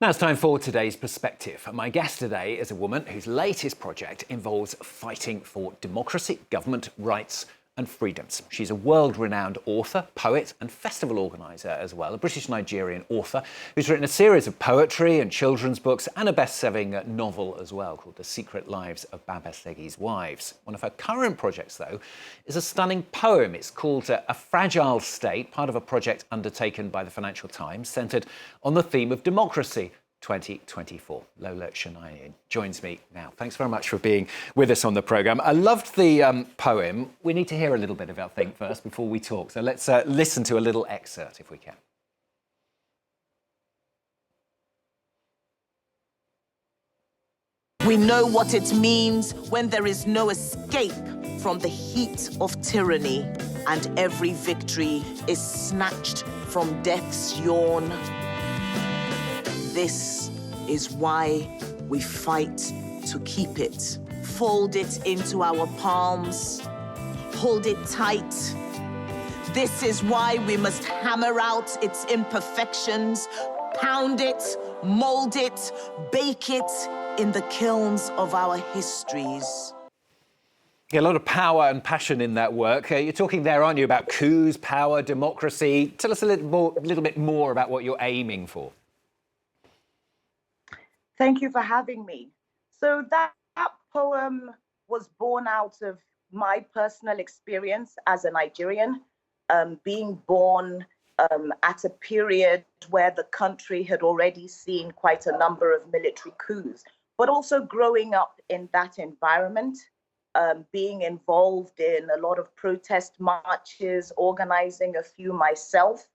Now it's time for today's perspective. My guest today is a woman whose latest project involves fighting for democracy, government rights and freedoms. She's a world-renowned author, poet and festival organiser as well, a British-Nigerian author who's written a series of poetry and children's books and a best-selling novel as well called The Secret Lives of Baba Segi's Wives. One of her current projects, though, is a stunning poem. It's called A Fragile State, part of a project undertaken by the Financial Times, centred on the theme of democracy. 2024. Lola Shoneyin joins me now. Thanks very much for being with us on the programme. I loved the poem. We need to hear a little bit of it, I think, first before we talk. So let's listen to a little excerpt if we can. We know what it means when there is no escape from the heat of tyranny and every victory is snatched from death's yawn. This is why we fight to keep it. Fold it into our palms, hold it tight. This is why we must hammer out its imperfections, pound it, mold it, bake it in the kilns of our histories. Yeah, a lot of power and passion in that work. You're talking there, aren't you, about coups, power, democracy. Tell us a little bit more about what you're aiming for. Thank you for having me. So that poem was born out of my personal experience as a Nigerian, being born at a period where the country had already seen quite a number of military coups, but also growing up in that environment, being involved in a lot of protest marches, organizing a few myself.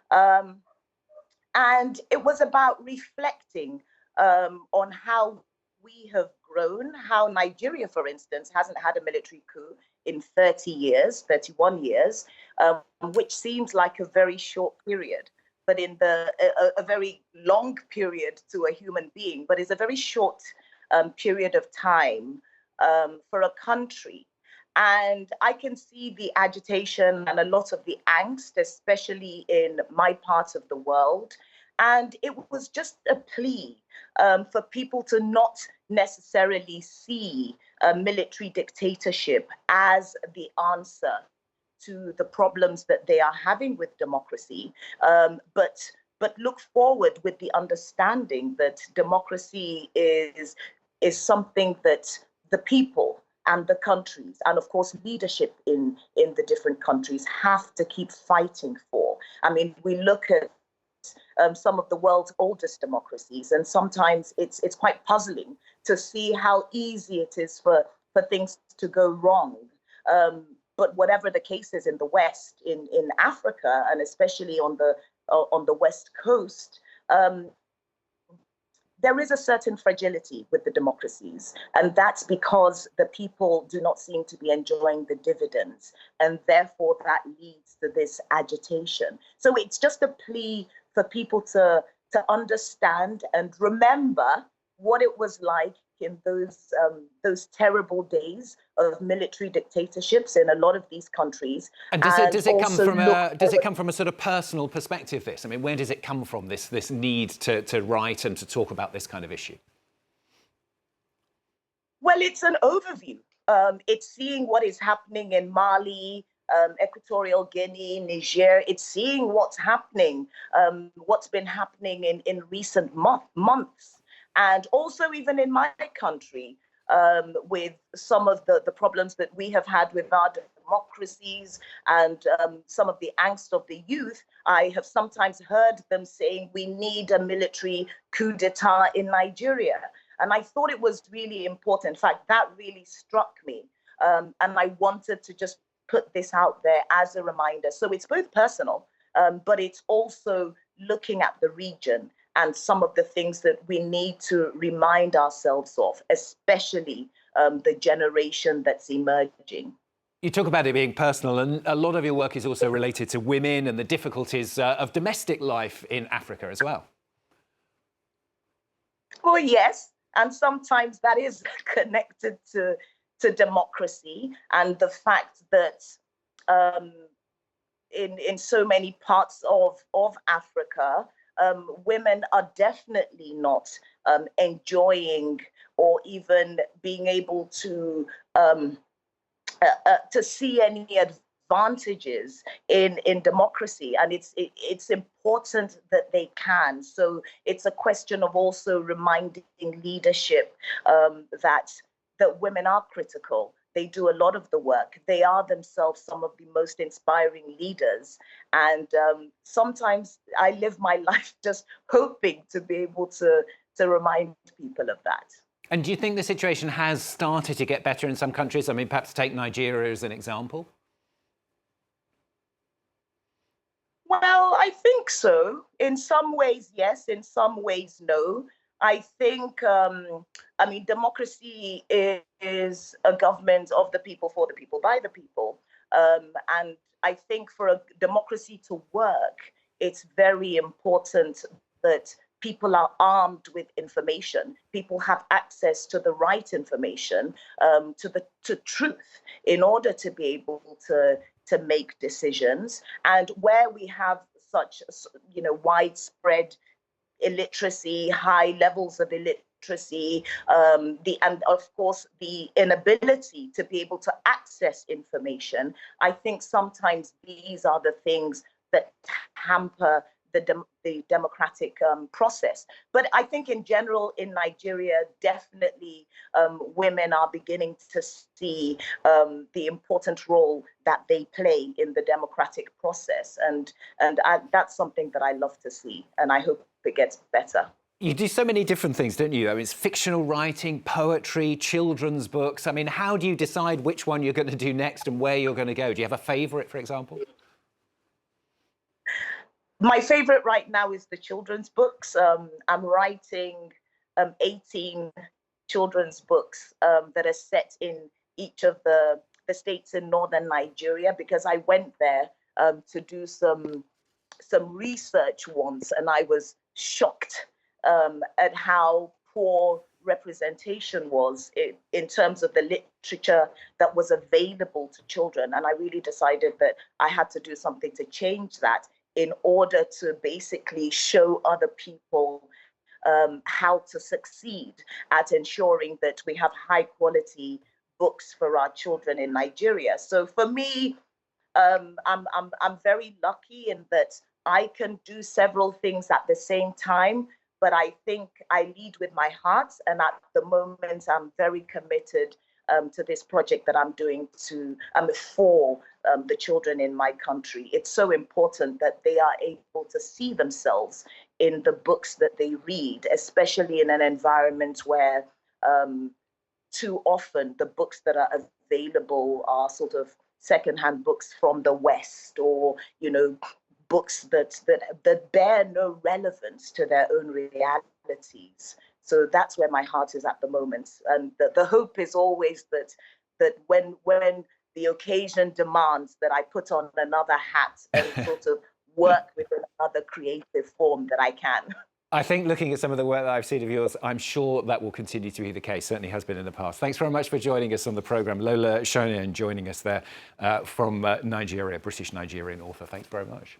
And it was about reflecting on how we have grown, how Nigeria, for instance, hasn't had a military coup in 31 years, which seems like a very short period, but in a very long period to a human being, but is a very short period of time for a country. And I can see the agitation and a lot of the angst, especially in my part of the world. And it was just a plea for people to not necessarily see a military dictatorship as the answer to the problems that they are having with democracy, but look forward with the understanding that democracy is something that the people and the countries, and of course leadership in the different countries, have to keep fighting for. I mean, we look at some of the world's oldest democracies, and sometimes it's quite puzzling to see how easy it is for things to go wrong. But whatever the case is in the West, in Africa, and especially on the West Coast, there is a certain fragility with the democracies, and that's because the people do not seem to be enjoying the dividends, and therefore that leads to this agitation. So it's just a plea for people to understand and remember what it was like in those terrible days of military dictatorships in a lot of these countries. And does it come from a sort of personal perspective, this? I mean, where does it come from, this need to write and to talk about this kind of issue? Well, it's an overview. It's seeing what is happening in Mali, Equatorial Guinea, Niger. It's seeing what's happening, what's been happening in recent months. And also even in my country, with some of the problems that we have had with our democracies and some of the angst of the youth, I have sometimes heard them saying we need a military coup d'etat in Nigeria. And I thought it was really important. In fact, that really struck me. And I wanted to just put this out there as a reminder. So it's both personal, but it's also looking at the region and some of the things that we need to remind ourselves of, especially the generation that's emerging. You talk about it being personal, and a lot of your work is also related to women and the difficulties of domestic life in Africa as well. Oh, yes. And sometimes that is connected to democracy and the fact that in so many parts of Africa, women are definitely not enjoying or even being able to see any advantages in democracy, and it's important that they can. So it's a question of also reminding leadership that women are critical. They do a lot of the work. They are themselves some of the most inspiring leaders. And sometimes I live my life just hoping to be able to remind people of that. And do you think the situation has started to get better in some countries? I mean, perhaps take Nigeria as an example. Well, I think so. In some ways, yes. In some ways, no. I think, democracy is a government of the people, for the people, by the people. And I think for a democracy to work, it's very important that people are armed with information. People have access to the right information, to truth, in order to be able to make decisions. And where we have such, widespread illiteracy, high levels of illiteracy, and of course the inability to be able to access information, I think sometimes these are the things that hamper the democratic process. But I think in general in Nigeria, definitely women are beginning to see the important role that they play in the democratic process. And that's something that I love to see, and I hope it gets better. You do so many different things, don't you? I mean, it's fictional writing, poetry, children's books. I mean, how do you decide which one you're going to do next and where you're going to go? Do you have a favourite, for example? My favorite right now is the children's books. I'm writing 18 children's books that are set in each of the states in northern Nigeria, because I went there to do some research once, and I was shocked at how poor representation was in terms of the literature that was available to children. And I really decided that I had to do something to change that, in order to basically show other people how to succeed at ensuring that we have high quality books for our children in Nigeria. So for me, I'm very lucky in that I can do several things at the same time, but I think I lead with my heart. And at the moment, I'm very committed to this project that I'm doing for the children in my country. It's so important that they are able to see themselves in the books that they read, especially in an environment where too often the books that are available are sort of secondhand books from the West, or books that bear no relevance to their own realities. So that's where my heart is at the moment, and the hope is always that when the occasion demands, that I put on another hat and sort of work with another creative form, that I can. I think looking at some of the work that I've seen of yours, I'm sure that will continue to be the case. Certainly has been in the past. Thanks very much for joining us on the programme. Lola Shoneyin joining us there from Nigeria, British Nigerian author. Thanks very much.